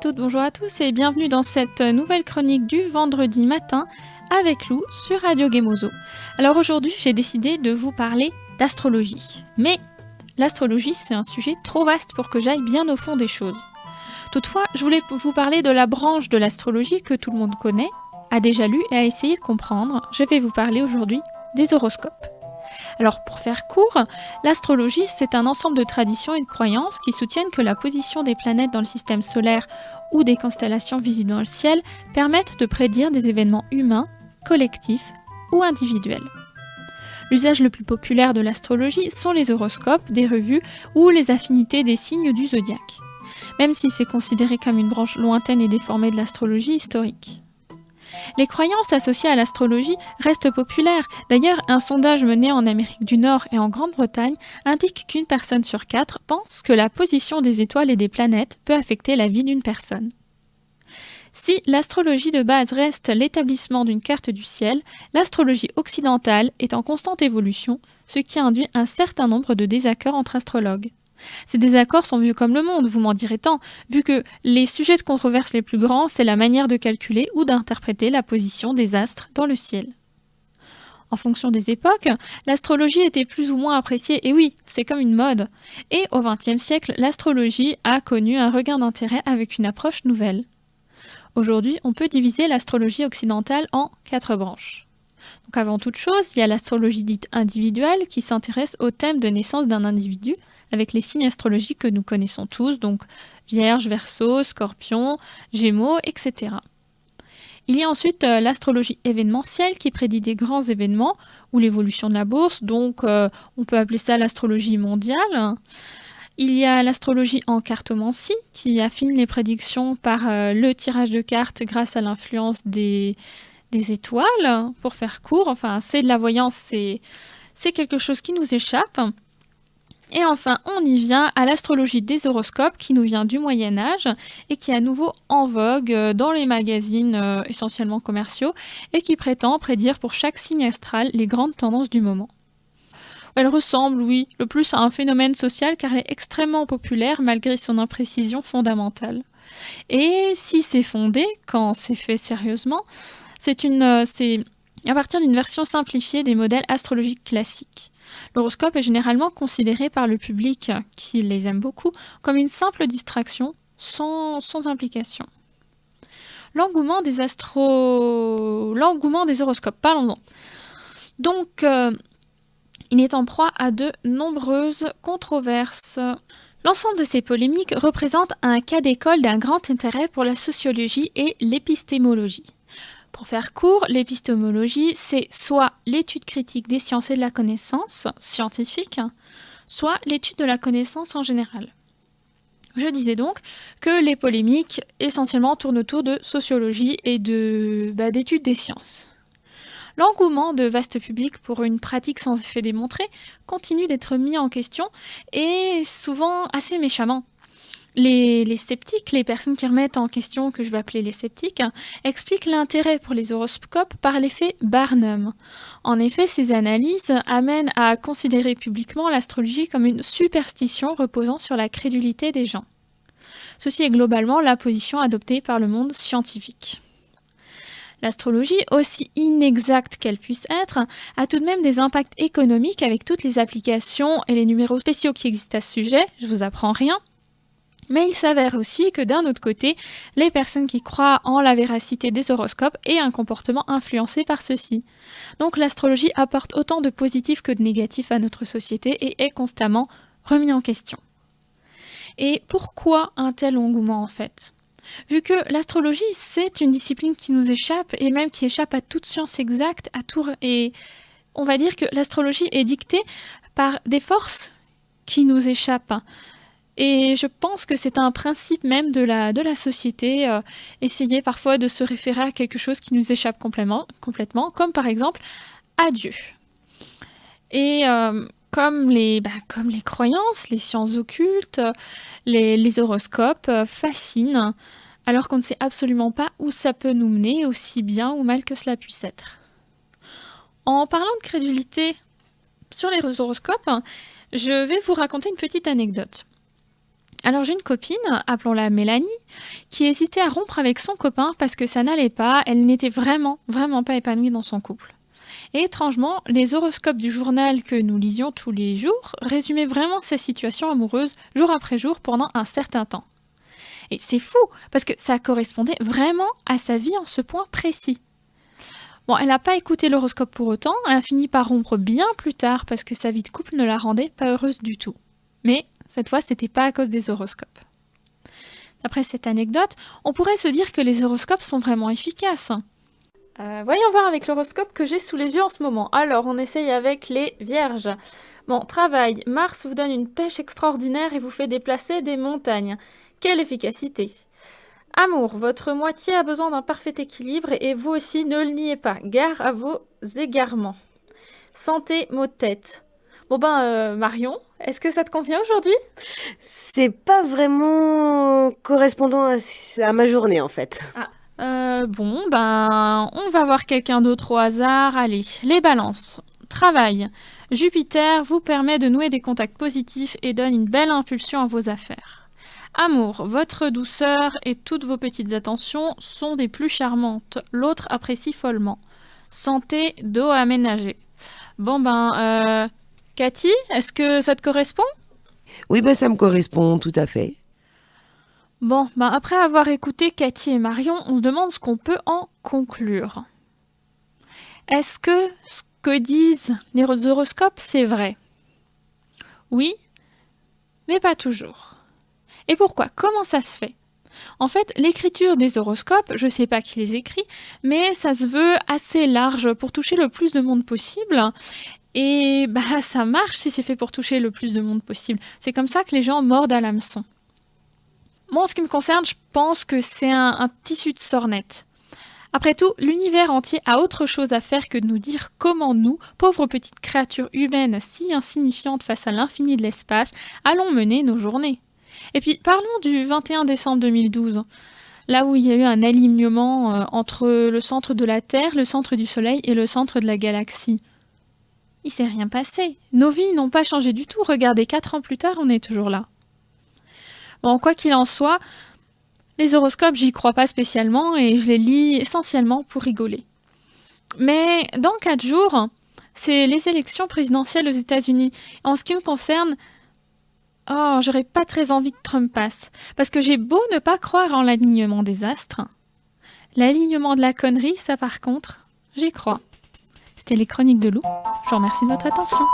toutes, bonjour à tous et bienvenue dans cette nouvelle chronique du vendredi matin avec Lou sur Radio Gemozo. Alors aujourd'hui, j'ai décidé de vous parler d'astrologie. Mais l'astrologie, c'est un sujet trop vaste pour que j'aille bien au fond des choses. Toutefois, je voulais vous parler de la branche de l'astrologie que tout le monde connaît, a déjà lu et a essayé de comprendre. Je vais vous parler aujourd'hui des horoscopes. Alors pour faire court, l'astrologie c'est un ensemble de traditions et de croyances qui soutiennent que la position des planètes dans le système solaire ou des constellations visibles dans le ciel permettent de prédire des événements humains, collectifs ou individuels. L'usage le plus populaire de l'astrologie sont les horoscopes, des revues ou les affinités des signes du zodiaque, même si c'est considéré comme une branche lointaine et déformée de l'astrologie historique. Les croyances associées à l'astrologie restent populaires. D'ailleurs, un sondage mené en Amérique du Nord et en Grande-Bretagne indique qu'une personne sur 4 pense que la position des étoiles et des planètes peut affecter la vie d'une personne. Si l'astrologie de base reste l'établissement d'une carte du ciel, l'astrologie occidentale est en constante évolution, ce qui induit un certain nombre de désaccords entre astrologues. Ces désaccords sont vus comme le monde, vous m'en direz tant, vu que les sujets de controverse les plus grands, c'est la manière de calculer ou d'interpréter la position des astres dans le ciel. En fonction des époques, l'astrologie était plus ou moins appréciée, et oui, c'est comme une mode. Et au XXe siècle, l'astrologie a connu un regain d'intérêt avec une approche nouvelle. Aujourd'hui, on peut diviser l'astrologie occidentale en 4 branches. Donc avant toute chose, il y a l'astrologie dite individuelle qui s'intéresse au thème de naissance d'un individu, avec les signes astrologiques que nous connaissons tous, donc Vierge, Verseau, Scorpion, Gémeaux, etc. Il y a ensuite l'astrologie événementielle qui prédit des grands événements ou l'évolution de la bourse, donc on peut appeler ça l'astrologie mondiale. Il y a l'astrologie en cartomancie qui affine les prédictions par le tirage de cartes grâce à l'influence des étoiles, pour faire court. Enfin, c'est de la voyance, c'est quelque chose qui nous échappe. Et enfin, on y vient à l'astrologie des horoscopes qui nous vient du Moyen-Âge et qui est à nouveau en vogue dans les magazines essentiellement commerciaux et qui prétend prédire pour chaque signe astral les grandes tendances du moment. Elle ressemble, oui, le plus à un phénomène social car elle est extrêmement populaire malgré son imprécision fondamentale. Et si c'est fondé, quand c'est fait sérieusement, c'est à partir d'une version simplifiée des modèles astrologiques classiques. L'horoscope est généralement considéré par le public, qui les aime beaucoup, comme une simple distraction, sans implication. L'engouement des horoscopes, parlons-en. Donc, il est en proie à de nombreuses controverses. L'ensemble de ces polémiques représente un cas d'école d'un grand intérêt pour la sociologie et l'épistémologie. Pour faire court, l'épistémologie, c'est soit l'étude critique des sciences et de la connaissance scientifique, soit l'étude de la connaissance en général. Je disais donc que les polémiques essentiellement tournent autour de sociologie et d'études des sciences. L'engouement de vaste public pour une pratique sans effet démontré continue d'être mis en question et souvent assez méchamment. Les sceptiques, les personnes qui remettent en question, que je vais appeler les sceptiques, expliquent l'intérêt pour les horoscopes par l'effet Barnum. En effet, ces analyses amènent à considérer publiquement l'astrologie comme une superstition reposant sur la crédulité des gens. Ceci est globalement la position adoptée par le monde scientifique. L'astrologie, aussi inexacte qu'elle puisse être, a tout de même des impacts économiques avec toutes les applications et les numéros spéciaux qui existent à ce sujet, je vous apprends rien. Mais il s'avère aussi que d'un autre côté, les personnes qui croient en la véracité des horoscopes aient un comportement influencé par ceux-ci. Donc l'astrologie apporte autant de positifs que de négatifs à notre société et est constamment remis en question. Et pourquoi un tel engouement en fait ? Vu que l'astrologie, c'est une discipline qui nous échappe et même qui échappe à toute science exacte, et on va dire que l'astrologie est dictée par des forces qui nous échappent. Et je pense que c'est un principe même de la société, essayer parfois de se référer à quelque chose qui nous échappe complètement comme par exemple à Dieu. Et comme les croyances, les sciences occultes, les horoscopes fascinent, alors qu'on ne sait absolument pas où ça peut nous mener, aussi bien ou mal que cela puisse être. En parlant de crédulité sur les horoscopes, je vais vous raconter une petite anecdote. Alors j'ai une copine, appelons-la Mélanie, qui hésitait à rompre avec son copain parce que ça n'allait pas, elle n'était vraiment, vraiment pas épanouie dans son couple. Et étrangement, les horoscopes du journal que nous lisions tous les jours résumaient vraiment sa situation amoureuse jour après jour pendant un certain temps. Et c'est fou, parce que ça correspondait vraiment à sa vie en ce point précis. Bon, elle n'a pas écouté l'horoscope pour autant, elle a fini par rompre bien plus tard parce que sa vie de couple ne la rendait pas heureuse du tout. Mais cette fois, c'était pas à cause des horoscopes. D'après cette anecdote, on pourrait se dire que les horoscopes sont vraiment efficaces. Voyons voir avec l'horoscope que j'ai sous les yeux en ce moment. Alors, on essaye avec les vierges. Bon, travail. Mars vous donne une pêche extraordinaire et vous fait déplacer des montagnes. Quelle efficacité! Amour, votre moitié a besoin d'un parfait équilibre et vous aussi ne le niez pas. Gare à vos égarements. Santé, maux de tête. Bon Marion, est-ce que ça te convient aujourd'hui? C'est pas vraiment correspondant à ma journée en fait. On va voir quelqu'un d'autre au hasard. Allez, les balances. Travail. Jupiter vous permet de nouer des contacts positifs et donne une belle impulsion à vos affaires. Amour, votre douceur et toutes vos petites attentions sont des plus charmantes. L'autre apprécie follement. Santé, dos aménagé. Cathy, est-ce que ça te correspond? Oui, ça me correspond tout à fait. Après avoir écouté Cathy et Marion, on se demande ce qu'on peut en conclure. Est-ce que ce que disent les horoscopes, c'est vrai? Oui, mais pas toujours. Et pourquoi? Comment ça se fait? En fait, l'écriture des horoscopes, je ne sais pas qui les écrit, mais ça se veut assez large pour toucher le plus de monde possible. Et ça marche si c'est fait pour toucher le plus de monde possible. C'est comme ça que les gens mordent à l'hameçon. Moi, en ce qui me concerne, je pense que c'est un tissu de sornettes. Après tout, l'univers entier a autre chose à faire que de nous dire comment nous, pauvres petites créatures humaines si insignifiantes face à l'infini de l'espace, allons mener nos journées. Et puis, parlons du 21 décembre 2012, là où il y a eu un alignement entre le centre de la Terre, le centre du Soleil et le centre de la galaxie. Il s'est rien passé. Nos vies n'ont pas changé du tout. Regardez, 4 ans plus tard, on est toujours là. Bon, quoi qu'il en soit, les horoscopes, j'y crois pas spécialement et je les lis essentiellement pour rigoler. Mais dans 4 jours, c'est les élections présidentielles aux États-Unis. En ce qui me concerne, j'aurais pas très envie que Trump passe. Parce que j'ai beau ne pas croire en l'alignement des astres, l'alignement de la connerie, ça par contre, j'y crois. C'était les Chroniques de Lou. Je vous remercie de votre attention.